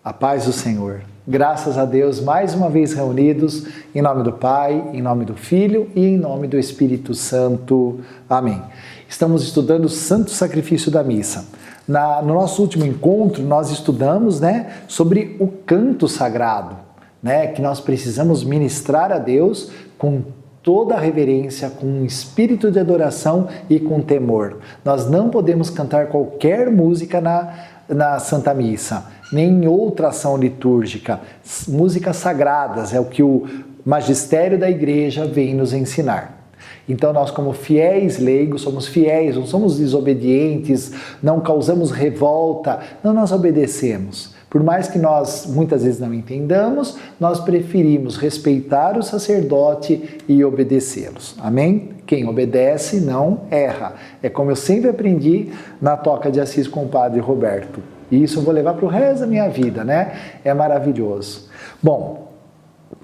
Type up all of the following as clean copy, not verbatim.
A paz do Senhor. Graças a Deus, mais uma vez reunidos, em nome do Pai, em nome do Filho e em nome do Espírito Santo. Amém. Estamos estudando o Santo Sacrifício da Missa. No nosso último encontro, nós estudamos sobre o canto sagrado, que nós precisamos ministrar a Deus com toda a reverência, com um espírito de adoração e com temor. Nós não podemos cantar qualquer música na Santa Missa, nem outra ação litúrgica. Músicas sagradas é o que o magistério da Igreja vem nos ensinar. Então nós, como fiéis leigos, somos fiéis, não somos desobedientes, não causamos revolta, não, nós obedecemos. Por mais que nós muitas vezes não entendamos, nós preferimos respeitar o sacerdote e obedecê-los. Amém? Quem obedece não erra. É como eu sempre aprendi na Toca de Assis com o Padre Roberto. E isso eu vou levar para o resto da minha vida, É maravilhoso. Bom,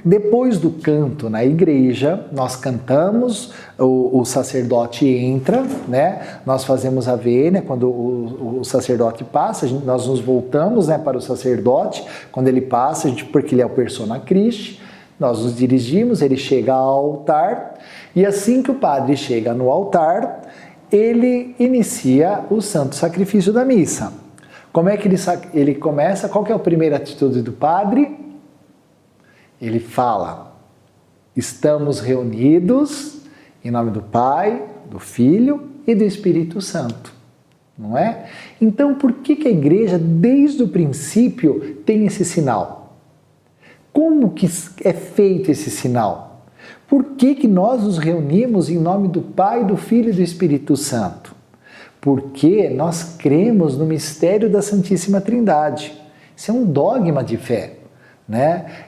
depois do canto na igreja, nós cantamos, o sacerdote entra, Nós fazemos a vênia, quando o sacerdote passa, nós nos voltamos para o sacerdote, quando ele passa, porque ele é o persona Christi, nós nos dirigimos, ele chega ao altar, e assim que o padre chega no altar, ele inicia o Santo Sacrifício da Missa. Como é que ele começa? Qual que é a primeira atitude do padre? Ele fala: estamos reunidos em nome do Pai, do Filho e do Espírito Santo, não é? Então, por que a igreja, desde o princípio, tem esse sinal? Como que é feito esse sinal? Por que nós nos reunimos em nome do Pai, do Filho e do Espírito Santo? Porque nós cremos no mistério da Santíssima Trindade. Isso é um dogma de fé.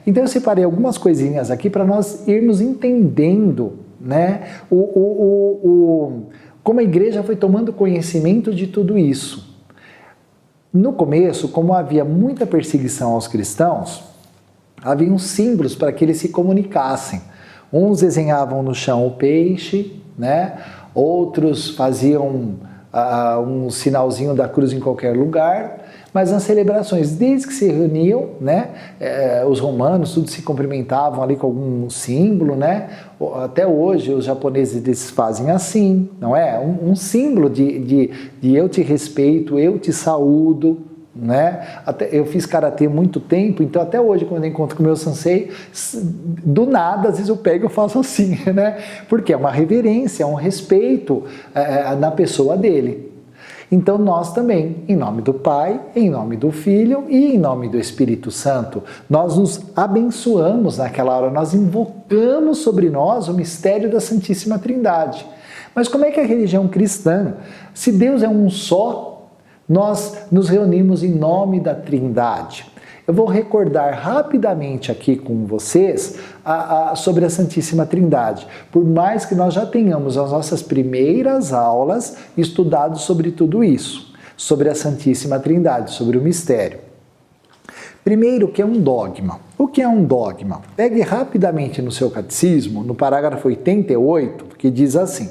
Então eu separei algumas coisinhas aqui para nós irmos entendendo como a igreja foi tomando conhecimento de tudo isso. No começo, como havia muita perseguição aos cristãos, haviam símbolos para que eles se comunicassem. Uns desenhavam no chão o peixe, outros faziam um sinalzinho da cruz em qualquer lugar. Mas nas celebrações, desde que se reuniam, os romanos, tudo se cumprimentavam ali com algum símbolo, Até hoje os japoneses eles fazem assim, não é? Um símbolo de eu te respeito, eu te saúdo, Até, eu fiz karatê muito tempo, então até hoje quando eu encontro com o meu sensei, do nada, às vezes eu pego e faço assim, Porque é uma reverência, é um respeito na pessoa dele. Então nós também, em nome do Pai, em nome do Filho e em nome do Espírito Santo, nós nos abençoamos naquela hora, nós invocamos sobre nós o mistério da Santíssima Trindade. Mas como é que a religião cristã, se Deus é um só, nós nos reunimos em nome da Trindade? Eu vou recordar rapidamente aqui com vocês sobre a Santíssima Trindade. Por mais que nós já tenhamos as nossas primeiras aulas estudado sobre tudo isso, sobre a Santíssima Trindade, sobre o mistério. Primeiro, o que é um dogma? O que é um dogma? Pegue rapidamente no seu catecismo, no parágrafo 88, que diz assim.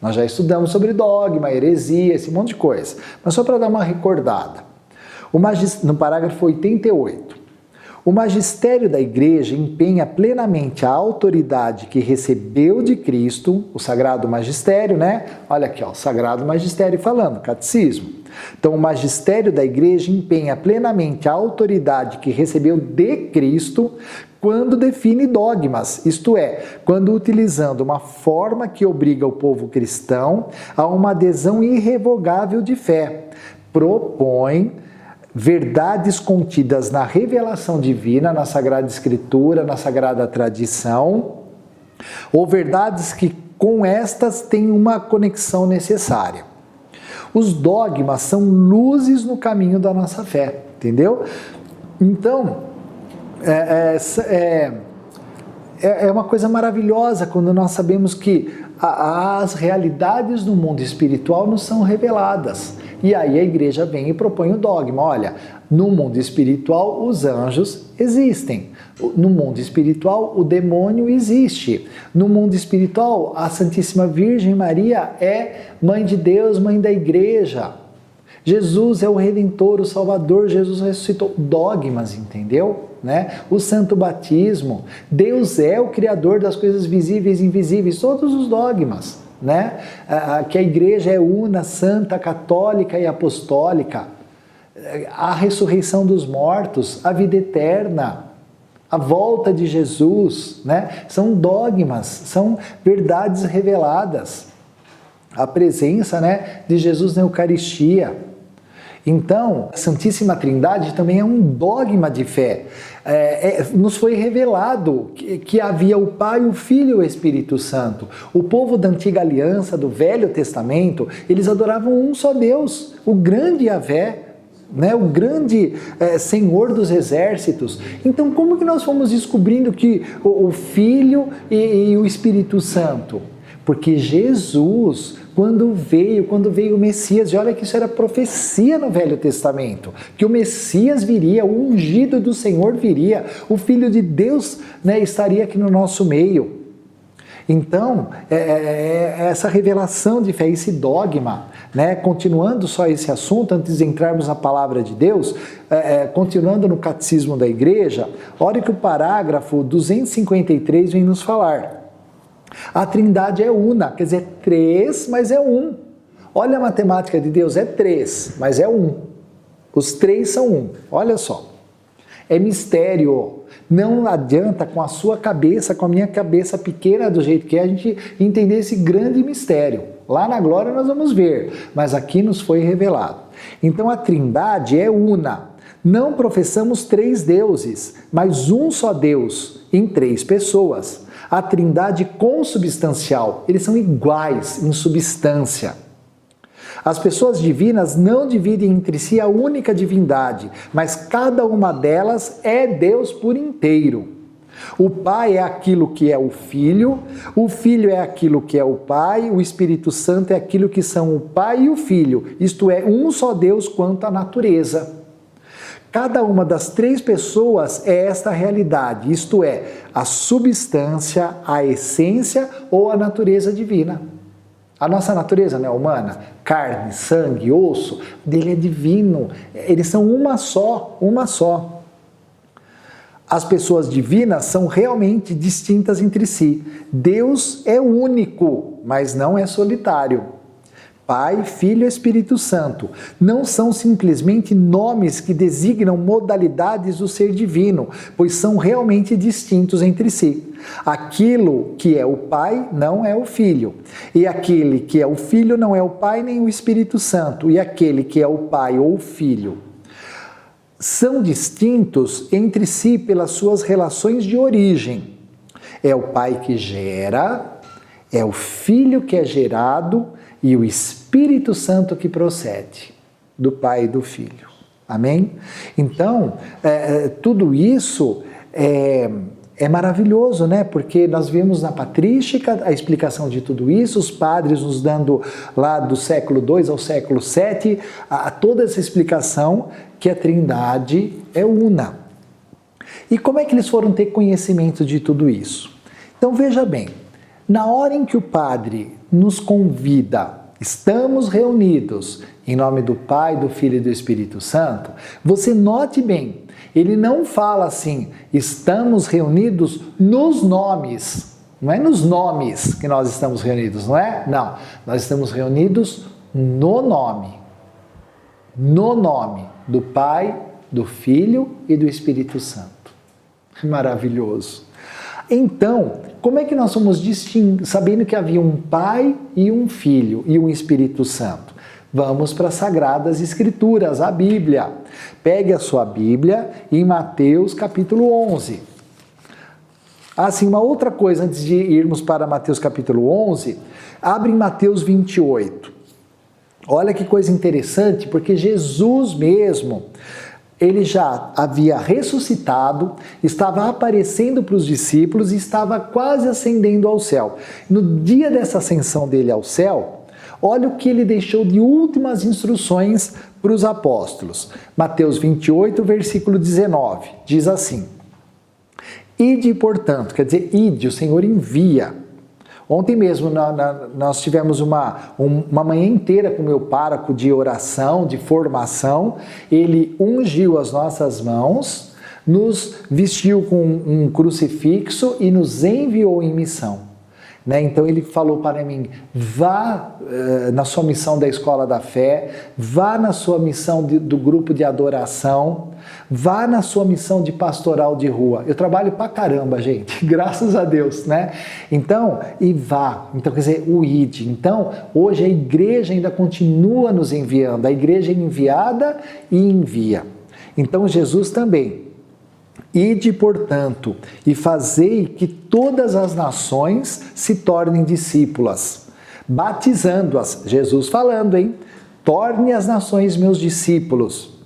Nós já estudamos sobre dogma, heresia, esse monte de coisa, mas só para dar uma recordada. No parágrafo 88, o magistério da Igreja empenha plenamente a autoridade que recebeu de Cristo, o Sagrado Magistério, Olha aqui, Sagrado Magistério falando, catecismo. Então, o magistério da Igreja empenha plenamente a autoridade que recebeu de Cristo quando define dogmas, isto é, quando utilizando uma forma que obriga o povo cristão a uma adesão irrevogável de fé, propõe verdades contidas na revelação divina, na Sagrada Escritura, na Sagrada Tradição, ou verdades que com estas têm uma conexão necessária. Os dogmas são luzes no caminho da nossa fé, entendeu? Então, é uma coisa maravilhosa quando nós sabemos que as realidades do mundo espiritual nos são reveladas. E aí a igreja vem e propõe o dogma. Olha, no mundo espiritual os anjos existem. No mundo espiritual o demônio existe. No mundo espiritual a Santíssima Virgem Maria é mãe de Deus, mãe da igreja. Jesus é o Redentor, o Salvador, Jesus ressuscitou. Dogmas, entendeu? Né? O santo batismo, Deus é o Criador das coisas visíveis e invisíveis, todos os dogmas, né? Que a igreja é una, santa, católica e apostólica, a ressurreição dos mortos, a vida eterna, a volta de Jesus, né? São dogmas, são verdades reveladas, a presença, né, de Jesus na Eucaristia. Então, a Santíssima Trindade também é um dogma de fé. Nos foi revelado que havia o Pai, o Filho e o Espírito Santo. O povo da Antiga Aliança, do Velho Testamento, eles adoravam um só Deus, o grande Yahvé, né, o grande Senhor dos Exércitos. Então, como que nós fomos descobrindo que o Filho e o Espírito Santo? Porque Jesus, quando veio o Messias, e olha que isso era profecia no Velho Testamento, que o Messias viria, o ungido do Senhor viria, o Filho de Deus, né, estaria aqui no nosso meio. Então, essa revelação de fé, esse dogma, né, continuando só esse assunto, antes de entrarmos na palavra de Deus, continuando no Catecismo da Igreja, olha que o parágrafo 253 vem nos falar. A Trindade é una, quer dizer, 3, mas é 1. Olha a matemática de Deus, é 3, mas é 1. Os 3 são 1, olha só. É mistério. Não adianta com a sua cabeça, com a minha cabeça pequena do jeito que é, a gente entender esse grande mistério. Lá na glória nós vamos ver, mas aqui nos foi revelado. Então a Trindade é una. Não professamos 3 deuses, mas um só Deus, em 3 pessoas. A Trindade consubstancial, eles são iguais em substância. As pessoas divinas não dividem entre si a única divindade, mas cada uma delas é Deus por inteiro. O Pai é aquilo que é o Filho é aquilo que é o Pai, o Espírito Santo é aquilo que são o Pai e o Filho, isto é, um só Deus quanto à natureza. Cada uma das 3 pessoas é esta realidade, isto é, a substância, a essência ou a natureza divina. A nossa natureza não é humana, carne, sangue, osso, dele é divino, eles são uma só, uma só. As pessoas divinas são realmente distintas entre si. Deus é único, mas não é solitário. Pai, Filho e Espírito Santo não são simplesmente nomes que designam modalidades do ser divino, pois são realmente distintos entre si. Aquilo que é o Pai não é o Filho, e aquele que é o Filho não é o Pai nem o Espírito Santo, e aquele que é o Pai ou o Filho são distintos entre si pelas suas relações de origem. É o Pai que gera, é o Filho que é gerado, e o Espírito Santo que procede do Pai e do Filho. Amém? Então, tudo isso é maravilhoso, né? Porque nós vimos na patrística a explicação de tudo isso, os padres nos dando lá do século II ao século VII, toda essa explicação que a Trindade é una. E como é que eles foram ter conhecimento de tudo isso? Então veja bem, na hora em que o padre nos convida, estamos reunidos em nome do Pai, do Filho e do Espírito Santo, você note bem, ele não fala assim, estamos reunidos nos nomes, não é nos nomes que nós estamos reunidos, não é? Não, nós estamos reunidos no nome do Pai, do Filho e do Espírito Santo. Maravilhoso. Então, como é que nós somos sabendo que havia um Pai e um Filho e um Espírito Santo? Vamos para as Sagradas Escrituras, a Bíblia. Pegue a sua Bíblia em Mateus capítulo 11. Assim, uma outra coisa antes de irmos para Mateus capítulo 11, abre em Mateus 28. Olha que coisa interessante, porque Jesus mesmo, ele já havia ressuscitado, estava aparecendo para os discípulos e estava quase ascendendo ao céu. No dia dessa ascensão dele ao céu, olha o que ele deixou de últimas instruções para os apóstolos. Mateus 28, versículo 19, diz assim: Ide, portanto, quer dizer, ide, o Senhor envia Ontem mesmo nós tivemos uma manhã inteira com o meu pároco de oração, de formação. Ele ungiu as nossas mãos, nos vestiu com um crucifixo e nos enviou em missão. Então ele falou para mim, vá na sua missão da Escola da Fé, vá na sua missão do grupo de adoração, vá na sua missão de pastoral de rua. Eu trabalho pra caramba, gente, graças a Deus, né? Então, e vá. Então, quer dizer, o id. Então, hoje a igreja ainda continua nos enviando, a igreja é enviada e envia. Então, Jesus também. Ide, portanto, e fazei que todas as nações se tornem discípulas, batizando-as, Jesus falando, hein? Torne as nações meus discípulos,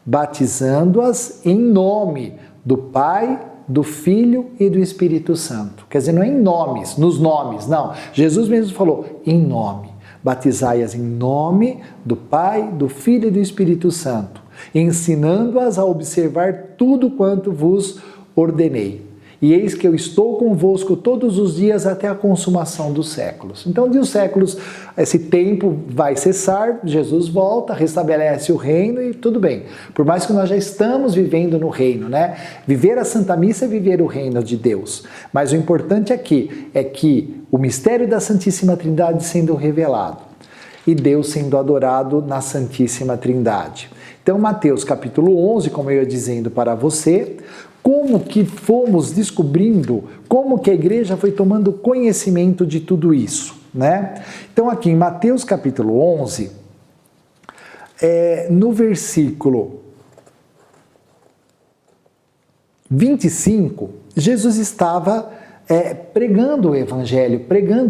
batizando-as em nome do Pai, do Filho e do Espírito Santo. Quer dizer, não é em nomes, nos nomes, não. Jesus mesmo falou, em nome. Batizai-as em nome do Pai, do Filho e do Espírito Santo, ensinando-as a observar tudo quanto vos ordenei. E eis que eu estou convosco todos os dias até a consumação dos séculos. Então, de os séculos, esse tempo vai cessar, Jesus volta, restabelece o reino e tudo bem. Por mais que nós já estamos vivendo no reino, né? Viver a Santa Missa é viver o reino de Deus. Mas o importante aqui é que o mistério da Santíssima Trindade sendo revelado e Deus sendo adorado na Santíssima Trindade. Então, Mateus capítulo 11, como eu ia dizendo para você, como que fomos descobrindo, como que a igreja foi tomando conhecimento de tudo isso, né? Então, aqui em Mateus capítulo 11, no versículo 25, Jesus estava pregando o Evangelho,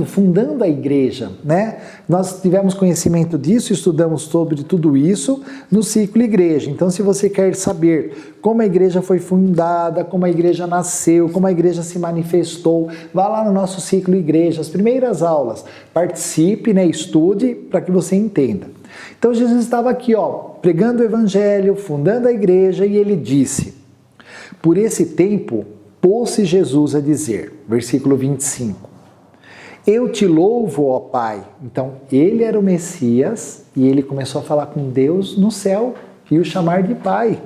fundando a igreja, né? Nós tivemos conhecimento disso, estudamos sobre tudo isso no ciclo Igreja. Então, se você quer saber como a igreja foi fundada, como a igreja nasceu, como a igreja se manifestou, vá lá no nosso ciclo Igreja, as primeiras aulas, participe, né? Estude para que você entenda. Então, Jesus estava aqui, pregando o Evangelho, fundando a igreja, e ele disse, por esse tempo, pôs-se Jesus a dizer, versículo 25, eu te louvo, ó Pai. Então, ele era o Messias e ele começou a falar com Deus no céu e o chamar de Pai.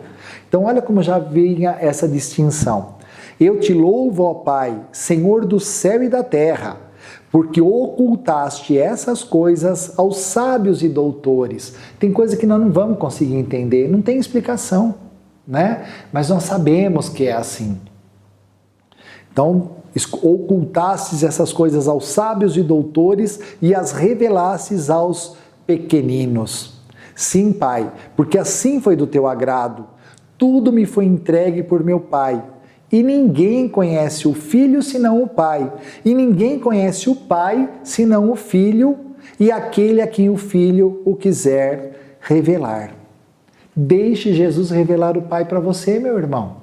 Então, olha como já vinha essa distinção. Eu te louvo, ó Pai, Senhor do céu e da terra, porque ocultaste essas coisas aos sábios e doutores. Tem coisa que nós não vamos conseguir entender, não tem explicação, né? Mas nós sabemos que é assim. Então, ocultastes essas coisas aos sábios e doutores e as revelastes aos pequeninos. Sim, Pai, porque assim foi do teu agrado. Tudo me foi entregue por meu Pai. E ninguém conhece o Filho senão o Pai. E ninguém conhece o Pai senão o Filho e aquele a quem o Filho o quiser revelar. Deixe Jesus revelar o Pai para você, meu irmão.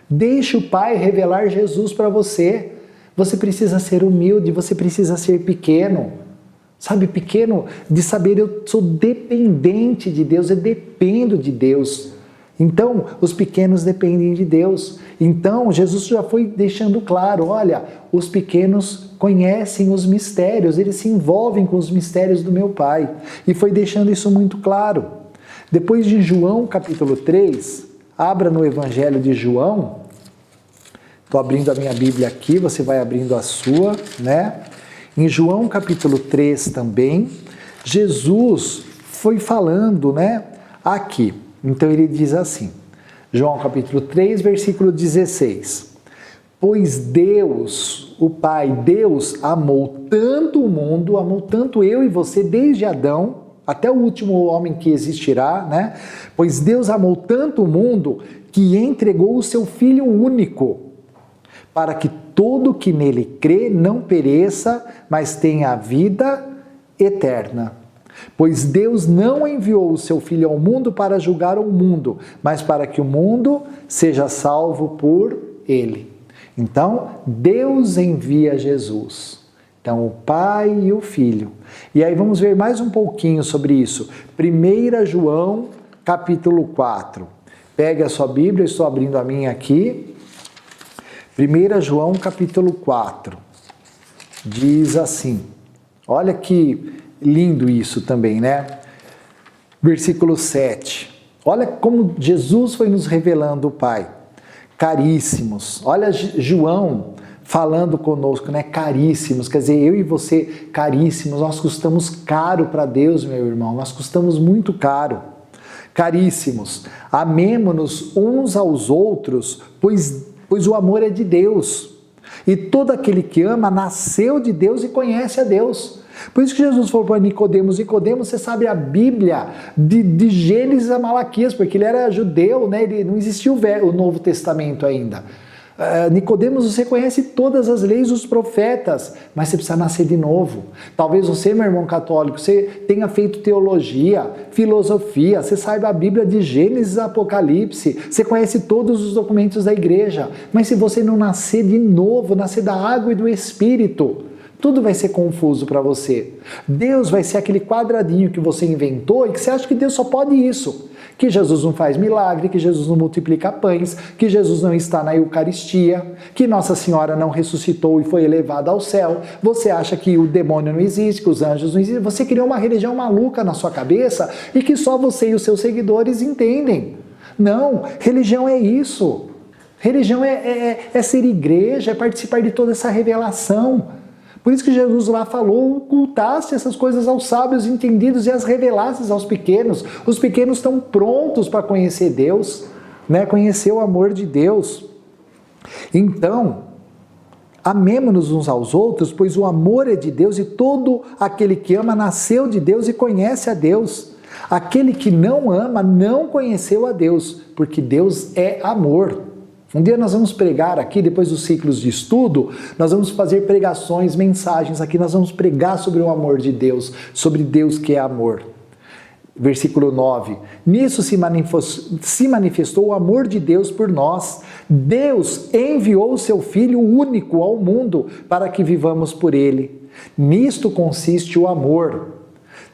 Deixe o Pai revelar Jesus para você. Você precisa ser humilde, você precisa ser pequeno. Sabe, pequeno de saber eu sou dependente de Deus, eu dependo de Deus. Então, os pequenos dependem de Deus. Então, Jesus já foi deixando claro, olha, os pequenos conhecem os mistérios, eles se envolvem com os mistérios do meu Pai. E foi deixando isso muito claro. Depois de João capítulo 3, abra no Evangelho de João. Estou abrindo a minha Bíblia aqui, você vai abrindo a sua, né? Em João capítulo 3 também, Jesus foi falando, né? Aqui. Então ele diz assim, João capítulo 3, versículo 16. Pois Deus, o Pai, Deus amou tanto o mundo, amou tanto eu e você desde Adão, até o último homem que existirá, né? Pois Deus amou tanto o mundo que entregou o seu Filho único, para que todo que nele crê não pereça, mas tenha a vida eterna. Pois Deus não enviou o seu Filho ao mundo para julgar o mundo, mas para que o mundo seja salvo por ele. Então, Deus envia Jesus. Então, o Pai e o Filho. E aí vamos ver mais um pouquinho sobre isso. 1 João, capítulo 4. Pegue a sua Bíblia, estou abrindo a minha aqui. 1 João, capítulo 4. diz assim, olha que lindo isso também, né? Versículo 7, olha como Jesus foi nos revelando o Pai. Caríssimos, olha João falando conosco, né? Caríssimos, quer dizer, eu e você, caríssimos, nós custamos caro para Deus, meu irmão, nós custamos muito caro. Caríssimos, amemo-nos uns aos outros, pois o amor é de Deus. E todo aquele que ama nasceu de Deus e conhece a Deus. Por isso que Jesus falou para Nicodemos, Nicodemos, você sabe a Bíblia de Gênesis a Malaquias, porque ele era judeu, né? Ele, não existia o Novo Testamento ainda. Nicodemos, você conhece todas as leis dos profetas, mas você precisa nascer de novo. Talvez você, meu irmão católico, você tenha feito teologia, filosofia, você saiba a Bíblia de Gênesis a Apocalipse, você conhece todos os documentos da igreja, mas se você não nascer de novo, nascer da água e do Espírito, tudo vai ser confuso para você. Deus vai ser aquele quadradinho que você inventou e que você acha que Deus só pode isso. Que Jesus não faz milagre, que Jesus não multiplica pães, que Jesus não está na Eucaristia, que Nossa Senhora não ressuscitou e foi elevada ao céu. Você acha que o demônio não existe, que os anjos não existem. Você criou uma religião maluca na sua cabeça e que só você e os seus seguidores entendem. Não, religião é isso. Religião é ser igreja, é participar de toda essa revelação. Por isso que Jesus lá falou, ocultaste essas coisas aos sábios entendidos e as revelastes aos pequenos. Os pequenos estão prontos para conhecer Deus, né? Conhecer o amor de Deus. Então, amemo-nos uns aos outros, pois o amor é de Deus e todo aquele que ama nasceu de Deus e conhece a Deus. Aquele que não ama não conheceu a Deus, porque Deus é amor. Um dia nós vamos pregar aqui, depois dos ciclos de estudo, nós vamos fazer pregações, mensagens aqui, nós vamos pregar sobre o amor de Deus, sobre Deus que é amor. Versículo 9, nisso se manifestou o amor de Deus por nós. Deus enviou o seu Filho único ao mundo para que vivamos por ele. Nisto consiste o amor.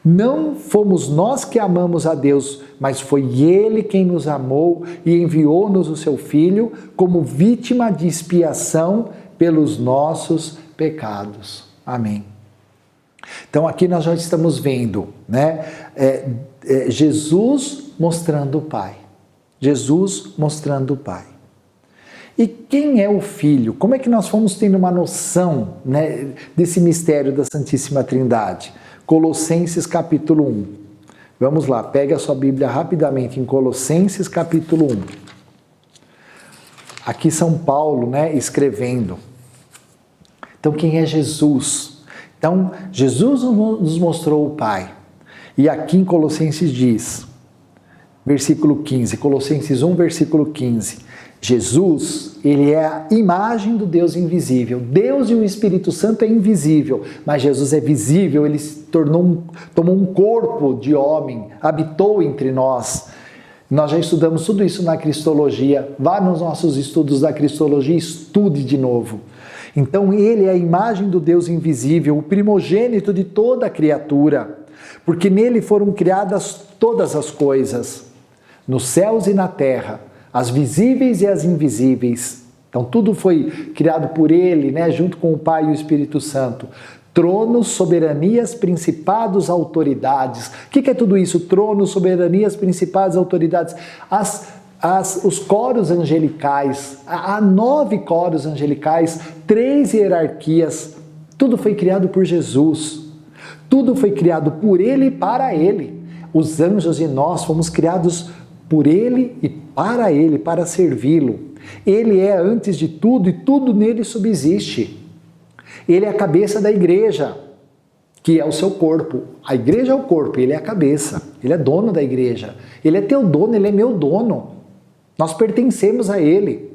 Não fomos nós que amamos a Deus, mas foi Ele quem nos amou e enviou-nos o seu Filho como vítima de expiação pelos nossos pecados. Amém. Então aqui nós já estamos vendo, né? Jesus mostrando o Pai. Jesus mostrando o Pai. E quem é o Filho? Como é que nós fomos tendo uma noção, né, desse mistério da Santíssima Trindade? Colossenses capítulo 1. Vamos lá, pega a sua Bíblia rapidamente em Colossenses capítulo 1. Aqui São Paulo, né, escrevendo. Então quem é Jesus? Então Jesus nos mostrou o Pai. E aqui em Colossenses diz, versículo 15, Colossenses 1, versículo 15, Jesus, ele é a imagem do Deus invisível. Deus e o Espírito Santo é invisível, mas Jesus é visível, ele se tomou um corpo de homem, habitou entre nós. Nós já estudamos tudo isso na Cristologia. Vá nos nossos estudos da Cristologia e estude de novo. Então ele é a imagem do Deus invisível, o primogênito de toda a criatura, porque nele foram criadas todas as coisas, nos céus e na terra, as visíveis e as invisíveis. Então tudo foi criado por ele, né, junto com o Pai e o Espírito Santo. Tronos, soberanias, principados, autoridades. O que é tudo isso? Tronos, soberanias, principados, autoridades. Os coros angelicais, há 9 coros angelicais, 3 hierarquias. Tudo foi criado por Jesus. Tudo foi criado por ele e para ele. Os anjos e nós fomos criados por ele e para servi-lo. Ele é antes de tudo e tudo nele subsiste. Ele é a cabeça da igreja, que é o seu corpo. A igreja é o corpo, ele é a cabeça. Ele é dono da igreja. Ele é teu dono, ele é meu dono. Nós pertencemos a ele.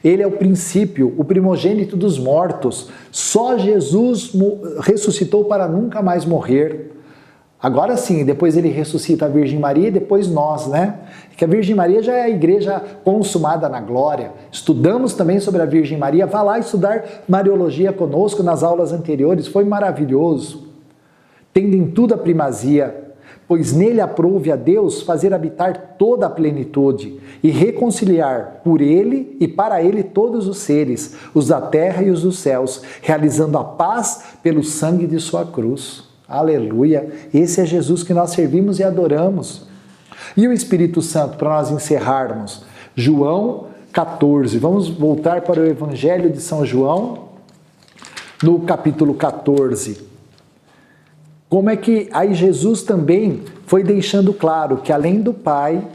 Ele é o princípio, o primogênito dos mortos. Só Jesus ressuscitou para nunca mais morrer. Agora sim, depois ele ressuscita a Virgem Maria e depois nós, né? Que a Virgem Maria já é a igreja consumada na glória. Estudamos também sobre a Virgem Maria. Vá lá estudar Mariologia conosco nas aulas anteriores. Foi maravilhoso. Tendo em tudo a primazia. pois nele aprouve a Deus fazer habitar toda a plenitude e reconciliar por ele e para ele todos os seres, os da terra e os dos céus, realizando a paz pelo sangue de sua cruz. Aleluia! Esse é Jesus que nós servimos e adoramos. E o Espírito Santo, para nós encerrarmos, João 14. Vamos voltar para o Evangelho de São João, no capítulo 14. Como é que aí Jesus também foi deixando claro que além do Pai,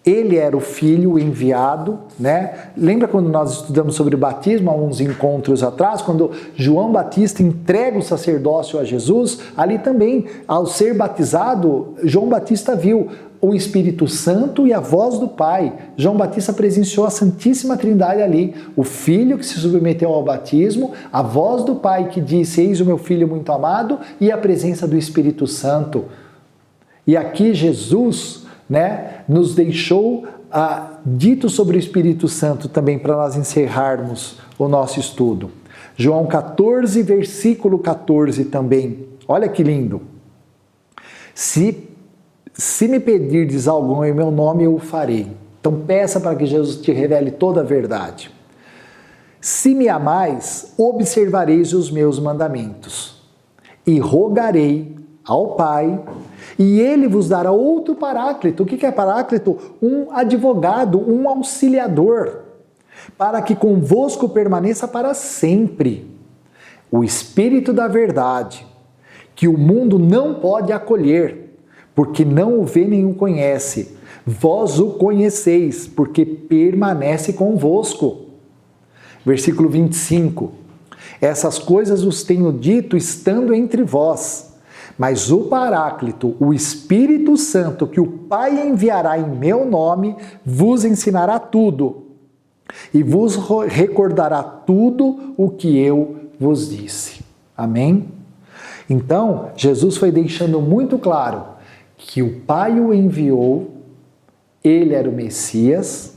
ele era o Filho enviado, né? Lembra quando nós estudamos sobre o batismo há uns encontros atrás, quando João Batista entrega o sacerdócio a Jesus, ali também, ao ser batizado, João Batista viu o Espírito Santo e a voz do Pai. João Batista presenciou a Santíssima Trindade ali, o Filho que se submeteu ao batismo, a voz do Pai que disse, eis o meu Filho muito amado, e a presença do Espírito Santo. E aqui Jesus, né, nos deixou dito sobre o Espírito Santo também para nós encerrarmos o nosso estudo. João 14, versículo 14 também. Olha que lindo. Se me pedirdes algo em meu nome, eu o farei. Então peça para que Jesus te revele toda a verdade. Se me amais, observareis os meus mandamentos. E rogarei ao Pai, e ele vos dará outro paráclito. O que é paráclito? Um advogado, um auxiliador, para que convosco permaneça para sempre. O Espírito da verdade, que o mundo não pode acolher, porque não o vê nem o conhece. Vós o conheceis, porque permanece convosco. Versículo 25. Essas coisas os tenho dito estando entre vós. Mas o Paráclito, o Espírito Santo, que o Pai enviará em meu nome, vos ensinará tudo e vos recordará tudo o que eu vos disse. Amém? Então, Jesus foi deixando muito claro que o Pai o enviou, ele era o Messias,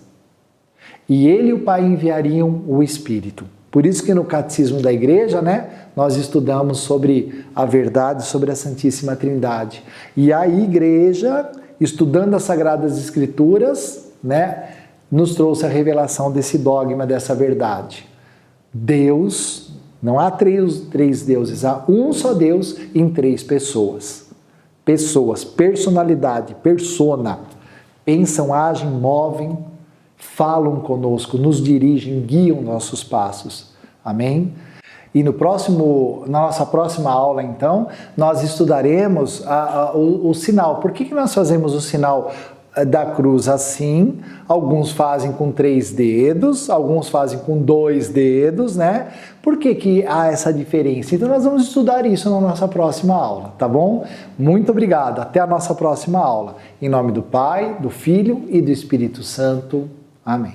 e ele e o Pai enviariam o Espírito. Por isso que no Catecismo da Igreja, né, nós estudamos sobre a verdade, sobre a Santíssima Trindade. E a Igreja, estudando as Sagradas Escrituras, né, nos trouxe a revelação desse dogma, dessa verdade. Deus, não há três deuses, há um só Deus em três pessoas. Pessoas, personalidade, persona. Pensam, agem, movem, falam conosco, nos dirigem, guiam nossos passos. Amém? E na nossa próxima aula, então, nós estudaremos o sinal. Por que nós fazemos o sinal da cruz assim? Alguns fazem com 3 dedos, alguns fazem com 2 dedos, né? Por que há essa diferença? Então, nós vamos estudar isso na nossa próxima aula, tá bom? Muito obrigado. Até a nossa próxima aula. Em nome do Pai, do Filho e do Espírito Santo. Amém.